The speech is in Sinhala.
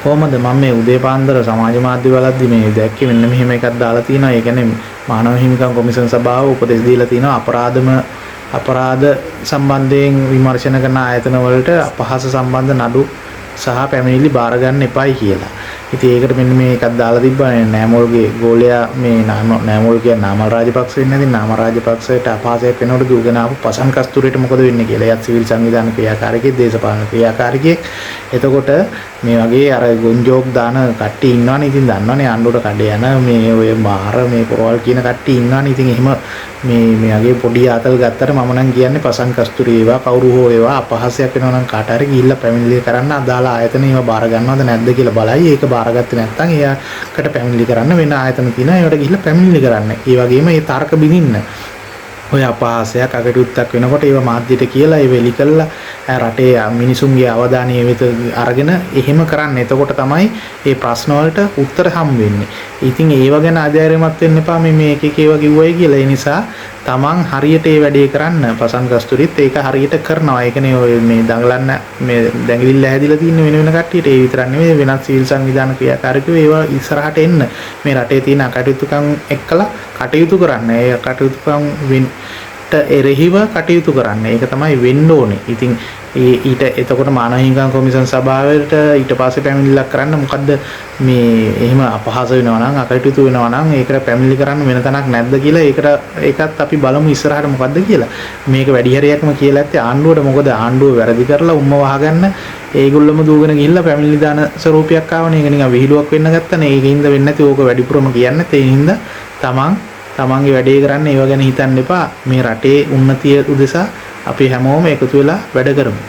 කොහොමද මම මේ උදේ පාන්දර සමාජ මාධ්‍ය වලදී මේ දැක්කේ මෙන්න මෙහෙම එකක් දාලා තියෙනවා. ඒ කියන්නේ මානව හිමිකම් කොමිෂන් සභාව උපදෙස් දීලා තියෙනවා අපරාධ සම්බන්ධයෙන් විමර්ශන කරන ආයතන වලට අපහාස සම්බන්ධ නඩු සහ පැමිණිලි බාර ගන්න එපායි කියලා. ඉතින් ඒකට මෙන්න මේ එකක් දාලා තිබ්බා නෑමෝල්ගේ ගෝලයා මේ නෑමෝල් කියන්නේ නාමල් රාජපක්ෂ වෙන්නේ නැති නාමල් රාජපක්ෂයට අපහාසයක් වෙනකොට දුවගෙන ආපු පසන් කස්තුරියට මොකද වෙන්නේ කියලා. එයාත් සිවිල් සංවිධාන ක්‍රියාකාරිකයෙක් දේශපාලන ක්‍රියාකාරිකයෙක්. එතකොට මේ වගේ අර ගොන්ජෝක් දාන කට්ටිය ඉන්නවනේ. ඉතින් දන්නවනේ ආණ්ඩුවට කඩේ යන මේ ඔය මාර මේ පොරවල් කියන කට්ටිය ඉන්නවනේ. ඉතින් එහෙම මේ වගේ පොඩි ආතල් ගත්තට මම නම් කියන්නේ පසන් කස්තුරි ඒවා කවුරු හෝ ඒවා අපහාසයක් වෙනවා නම් කාට හරි ගිහිල්ලා පැමිණිලි කරන්න අදාළ ආයතන ඒවා බාර ගන්නවද නැද්ද කියලා බලයි. ඒක බාරගත්තේ නැත්නම් එයාකට පැමිණිලි කරන්න වෙන ආයතන තියෙනවා. ඒවට ගිහිල්ලා පැමිණිලි කරන්න. ඒ වගේම ඒ තර්ක බිඳින්න. ඔය අපහාසයක් අගටුත්තක් වෙනකොට ඒව මාධ්‍යට කියලා ඒව එලි කළා රටේ මිනිසුන්ගේ අවධානය වෙත අරගෙන එහෙම කරන්න. එතකොට තමයි මේ ප්‍රශ්න වලට උත්තර හම් වෙන්නේ. ඉතින් ඒව ගැන අධෛර්යමත් වෙන්න එපා මේ එක එක ඒවා කිව්වයි කියලා. ඒ නිසා තමන් හරියට ඒ වැඩේ කරන්න. පසන් කස්තුරිත් ඒක හරියට කරනවා. ඒකනේ ඔය මේ දඟලන්න මේ දැඟලිල්ල හැදිලා තියෙන වෙන කට්ටියට ඒ විතරක් නෙවෙයි වෙනත් සිවිල් සංවිධාන ක්‍රියාකාරීකයෝ ඒවා ඉස්සරහට එන්න. මේ රටේ තියෙන අකටයුතුකම් එක්කලා කටයුතු කරන්න. ඒ කටයුතුකම් එරෙහිව කටයුතු කරන්න. ඒක තමයි වෙන්න ඕනේ. ඉතින් ඊට එතකොට මානව හිමිකම් කොමිෂන් සභාවට ඊට පස්සේ පැමිණිල්ලක් කරන්න මොකද්ද මේ එහෙම අපහාස වෙනවා නම් අකටයුතු වෙනවා නම් ඒකට පැමිණිලි කරන්න වෙන තැනක් නැද්ද කියලා ඒකත් අපි බලමු ඉස්සරහට මොකද්ද කියලා. මේක වැඩි හරියක්ම කියලා ඇත්තේ ආණ්ඩුවට. මොකද ආණ්ඩුව වැරදි කරලා උම්ම වහගන්න ඒගොල්ලොම දූගෙන ගිහිල්ලා පැමිණිලි දාන ස්වරූපයක් ආවනේ. ඒක නිකන් විහිළුවක් වෙන්න ගත්තනේ. ඒකින්ද වෙන්නේ නැති ඕක වැඩිපුරම කියන්නේ. ඒ හින්දා තමන්ගේ වැඩේ කරන්න ඒව ගැන හිතන්න එපා. මේ රටේ උන්නතිය උදෙසා අපි හැමෝම එකතු වෙලා වැඩ කරමු.